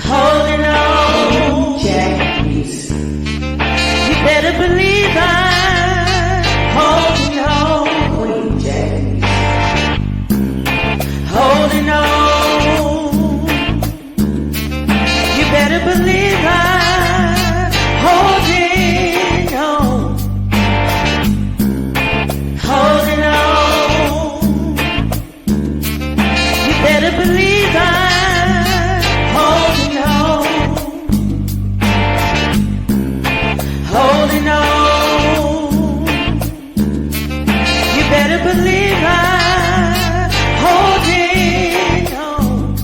Holding on, Jackies. You better believe I'm holding on, Queen Jackies. Holding on. You better believe I'm holding on. Holding on. You better believe I'm holding on. Holding on. You better believe I'm holding on.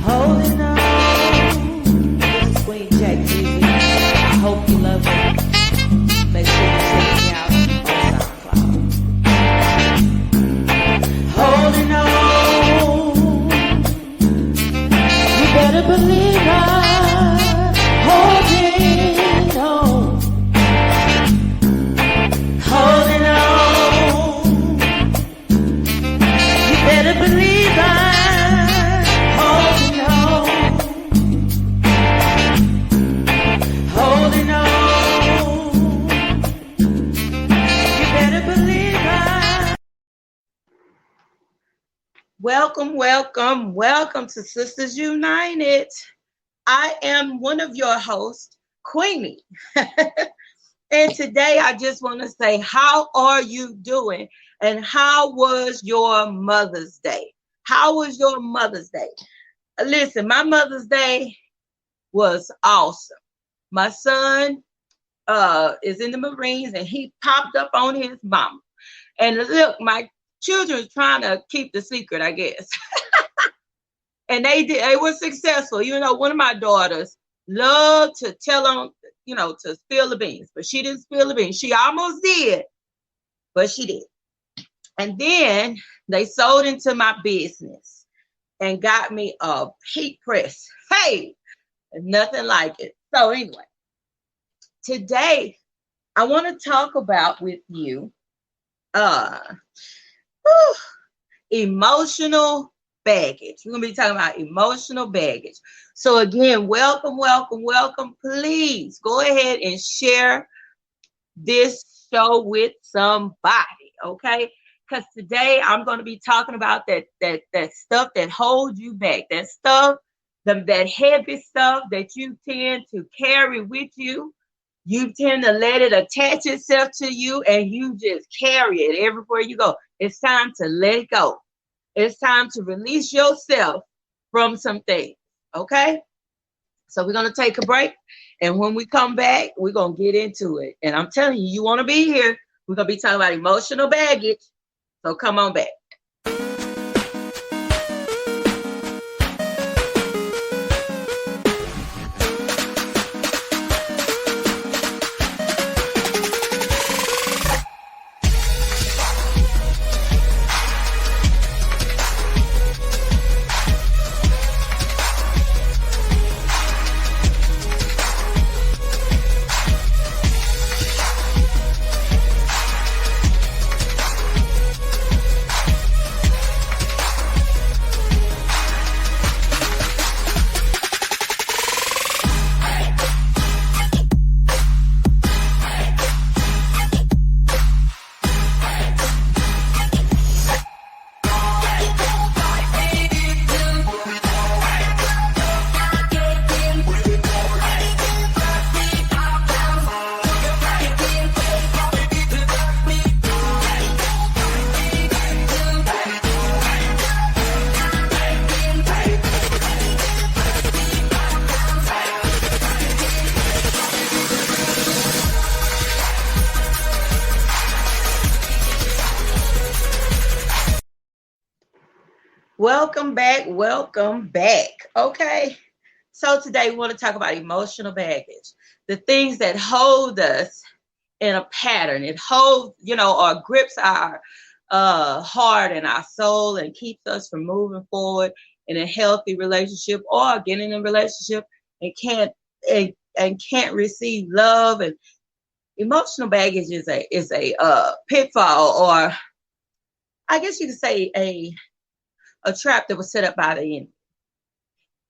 Holding on. This is Queen Jack Easy. I hope you love it. Make sure you check me out on SoundCloud. Holding on. You better believe I'm holding on. Holding on. You better believe I'm holding on. Holding on. You better believe I'm. Welcome to Sisters United. I am one of your hosts, Queenie. And today I just want to say, how are you doing? And how was your Mother's Day? How was your Mother's Day? Listen, my Mother's Day was awesome. My son is in the Marines and he popped up on his mama. And look, my children are trying to keep the secret, I guess. And they were successful. You know, one of my daughters loved to tell them, to spill the beans, but she didn't spill the beans. She almost did, but she did. And then they sold into my business and got me a heat press. Hey, nothing like it. So anyway, today I want to talk about with you emotional baggage. We're going to be talking about emotional baggage. So again, welcome. Please go ahead and share this show with somebody, okay? Because today I'm going to be talking about that stuff that holds you back, that stuff, that heavy stuff that you tend to carry with you. You tend to let it attach itself to you and you just carry it everywhere you go. It's time to let it go. It's time to release yourself from some things, okay? So we're going to take a break, and when we come back, we're going to get into it. And I'm telling you, you want to be here. We're going to be talking about emotional baggage, so come on back. Welcome back. Okay. So today we want to talk about emotional baggage, the things that hold us in a pattern. It holds, or grips our heart and our soul and keeps us from moving forward in a healthy relationship or getting in a relationship and can't receive love. And emotional baggage is a pitfall, or I guess you could say a trap that was set up by the enemy.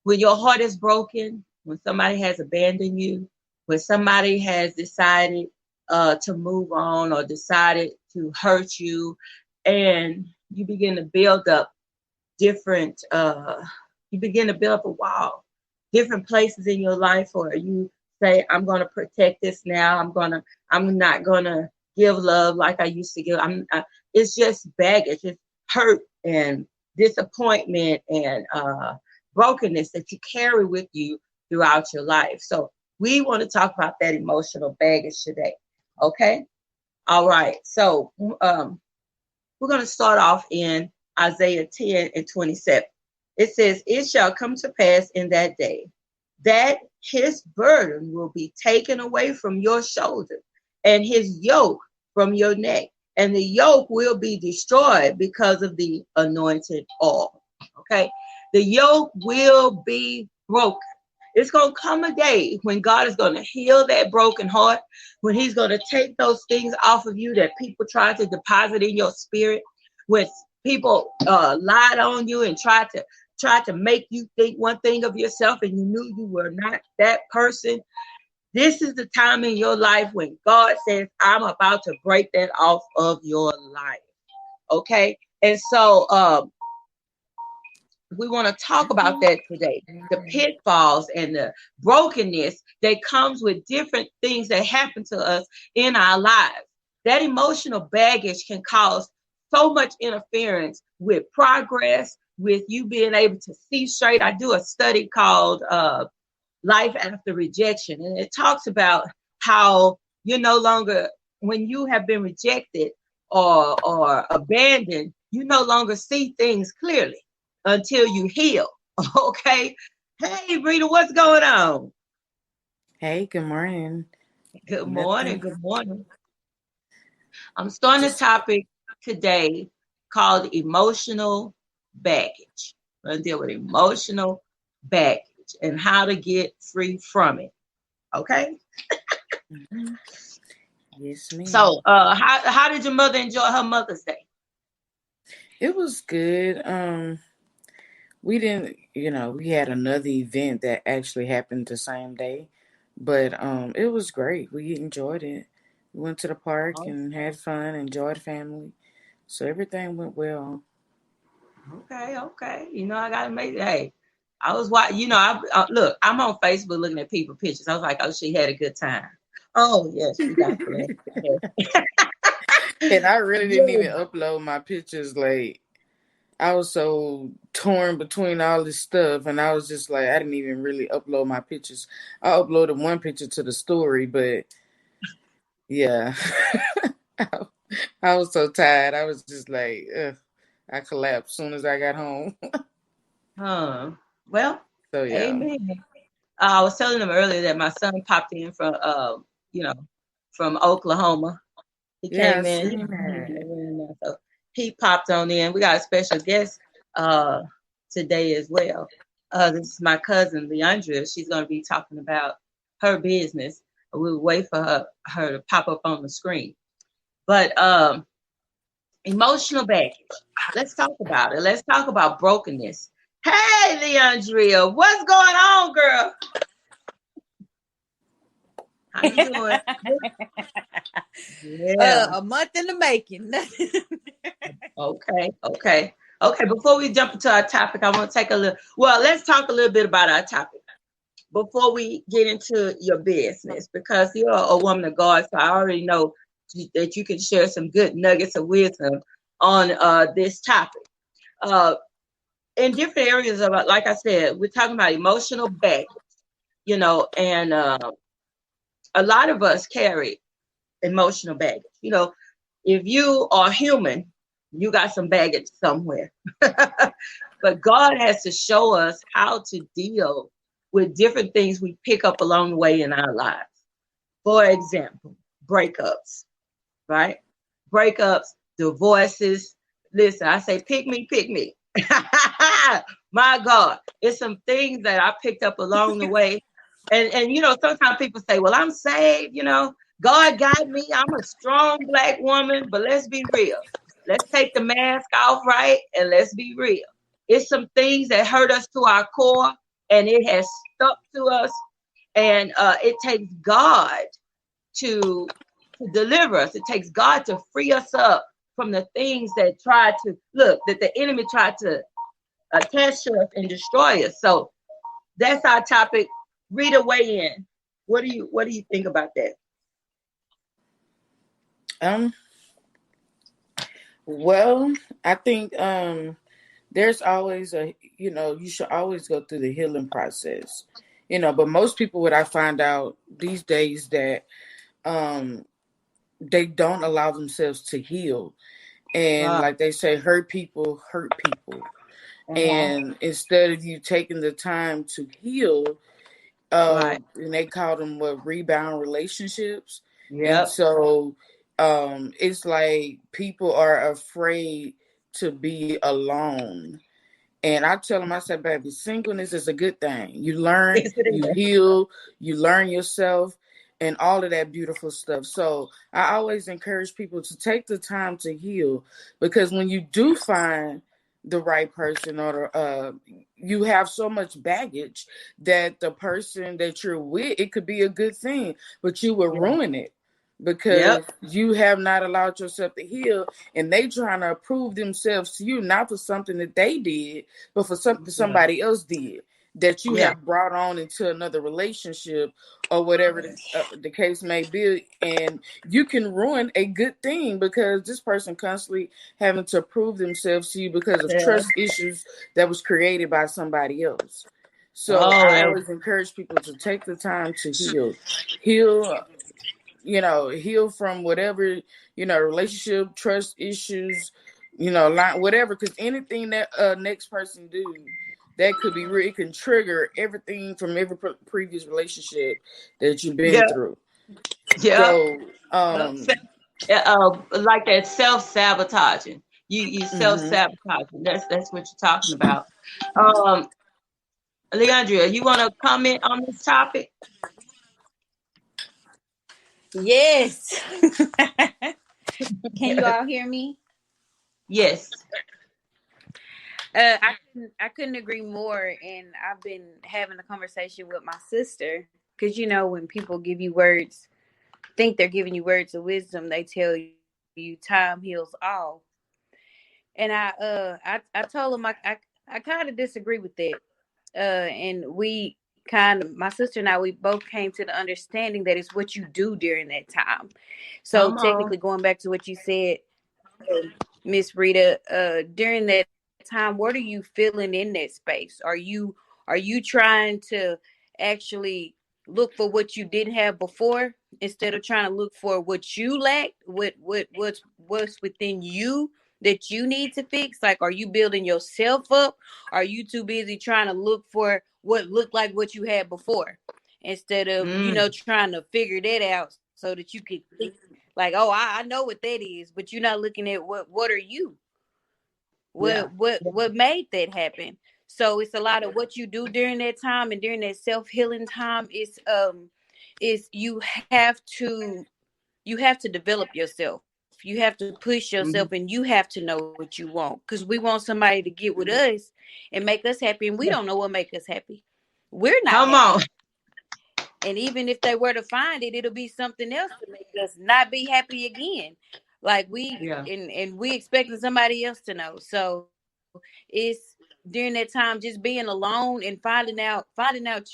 when your heart is broken, when somebody has abandoned you, when somebody has decided to move on or decided to hurt you, and you begin to build up different, you begin to build up a wall, different places in your life, or you say, I'm going to protect this now. I'm not going to give love like I used to give. It's just baggage. It's hurt and disappointment and brokenness that you carry with you throughout your life. So we want to talk about that emotional baggage today. Okay. All right. So we're going to start off in Isaiah 10 and 27. It says, it shall come to pass in that day that his burden will be taken away from your shoulder and his yoke from your neck. And the yoke will be destroyed because of the anointed oil. Okay. The yoke will be broken. It's going to come a day when God is going to heal that broken heart, when he's going to take those things off of you that people try to deposit in your spirit, when people lied on you and tried to make you think one thing of yourself and you knew you were not that person. This is the time in your life when God says, I'm about to break that off of your life. Okay? And so we want to talk about that today. The pitfalls and the brokenness that comes with different things that happen to us in our lives. That emotional baggage can cause so much interference with progress, with you being able to see straight. I do a study called Life After Rejection, and it talks about how you're no longer, when you have been rejected or abandoned, you no longer see things clearly until you heal. Okay. Hey, Rita, what's going on? Hey, good morning. Good morning. Nothing. Good morning. I'm starting a Just topic today called emotional baggage. We're going to deal with emotional baggage and how to get free from it. Okay. mhm. Yes, ma'am. So, how did your mother enjoy her Mother's Day? It was good. We didn't, we had another event that actually happened the same day, but it was great. We enjoyed it. We went to the park Oh, and had fun, enjoyed family, so everything went well. okay, okay. I gotta make. Hey, I was watching. Look. I'm on Facebook looking at people pictures. I was like, oh, she had a good time. Oh yes, she got blessed. And I really didn't Yeah. even upload my pictures. Like I was so torn between all this stuff, and I was just like, I didn't even really upload my pictures. I uploaded one picture to the story, but yeah, I, I was so tired. I was just like, ugh, I collapsed soon as I got home. Huh. Well, So yeah, amen. I was telling them earlier that my son popped in from, you know, from Oklahoma. He yeah, I came in. seen that. So he popped on in. We got a special guest uh, today as well. This is my cousin Leandria. She's going to be talking about her business. We'll wait for her to pop up on the screen. But emotional baggage. Let's talk about it. Let's talk about brokenness. Hey, Leandria, what's going on, girl? How you doing? Yeah. A month in the making. Okay. Okay. Okay. Before we jump into our topic, I want to take a little. Well, let's talk a little bit about our topic before we get into your business, because you're a woman of God, so I already know that you can share some good nuggets of wisdom on this topic. Uh, in different areas of, like I said, we're talking about emotional baggage, and a lot of us carry emotional baggage. If you are human, you got some baggage somewhere. But God has to show us how to deal with different things we pick up along the way in our lives. For example, breakups, right? Breakups, divorces. Listen, I say, pick me, pick me. My God, it's some things that I picked up along the way. And sometimes people say, well, I'm saved, God got me. I'm a strong black woman, but let's be real. Let's take the mask off, right? And let's be real. It's some things that hurt us to our core. and it has stuck to us. And it takes God to deliver us. It takes God to free us up from the things that try to look that the enemy tried to attach to us and destroy us. So that's our topic. Rita, weigh in. What do you think about that? Um, well, I think there's always you should always go through the healing process. But most people, what I find out these days, that um they don't allow themselves to heal. And Wow. like they say, hurt people hurt people. Uh-huh. And instead of you taking the time to heal, Right. and they call them what, rebound relationships. And Yep. so it's like people are afraid to be alone. And I tell them, I said, baby, singleness is a good thing. You learn, Yes, it you is. heal, you learn yourself, and all of that beautiful stuff. So I always encourage people to take the time to heal, because when you do find the right person, or you have so much baggage that the person that you're with, it could be a good thing, but you will Yeah. ruin it Yep. because you have not allowed yourself to heal, and they trying to prove themselves to you, not for something that they did, but for something Yeah. somebody else did that you Yeah. have brought on into another relationship, or whatever the case may be. And you can ruin a good thing because this person constantly having to prove themselves to you because of Yeah. trust issues that was created by somebody else. So Oh, I always encourage people to take the time to heal, heal from whatever, relationship, trust issues, line, whatever, because anything that next person do, that could be real. It can trigger everything from every previous relationship that you've been yeah. through. Yep. So, Yep. Like that self-sabotaging. You mhm. self-sabotaging. That's what you're talking about. Um, Leandria, you want to comment on this topic? Yes. Can you all hear me? Yes. I couldn't agree more, and I've been having a conversation with my sister because when people give you words, think they're giving you words of wisdom, they tell you time heals all. And I told him I kind of disagree with that. And we kind of, my sister and I, we both came to the understanding that it's what you do during that time. So Come on. technically, going back to what you said, Miss Rita, during that time, what are you feeling in that space? Are you trying to actually look for what you didn't have before instead of trying to look for what you lack, what's within you that you need to fix? Like, are you building yourself up? Are you too busy trying to look for what looked like what you had before instead of Mm, trying to figure that out so that you could think like, oh, I know what that is, but you're not looking at what are you, yeah. what made that happen. So it's a lot of what you do during that time, and during that self-healing time is you have to develop yourself. You have to push yourself, and Mhm. you have to know what you want, because we want somebody to get with us and make us happy, and we don't know what make us happy. We're not Come happy. on. And even if they were to find it, it'll be something else to make us not be happy again. Like Yeah. and we expecting somebody else to know. So it's during that time just being alone and finding out finding out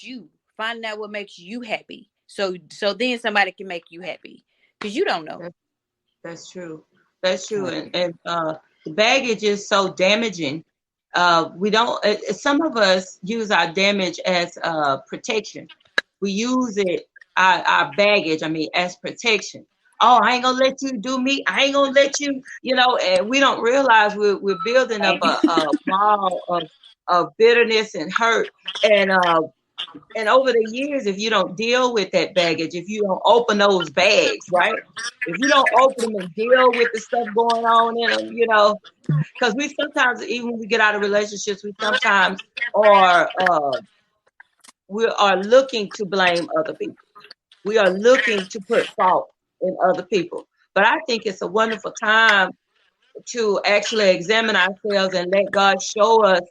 what makes you happy. So then somebody can make you happy. Because you don't know. That's, that's true. That's true. And the baggage is so damaging. We don't. Some of us use our damage as protection. We use it our baggage. I mean, as protection. Oh, I ain't gonna let you do me. I ain't gonna let you. And we don't realize we're building up a wall of bitterness and hurt. And over the years, if you don't deal with that baggage, if you don't open those bags, right? If you don't open them and deal with the stuff going on in them, because we sometimes, even when we get out of relationships, we sometimes are we are looking to blame other people. We are looking to put fault in other people. But I think it's a wonderful time to actually examine ourselves and let God show us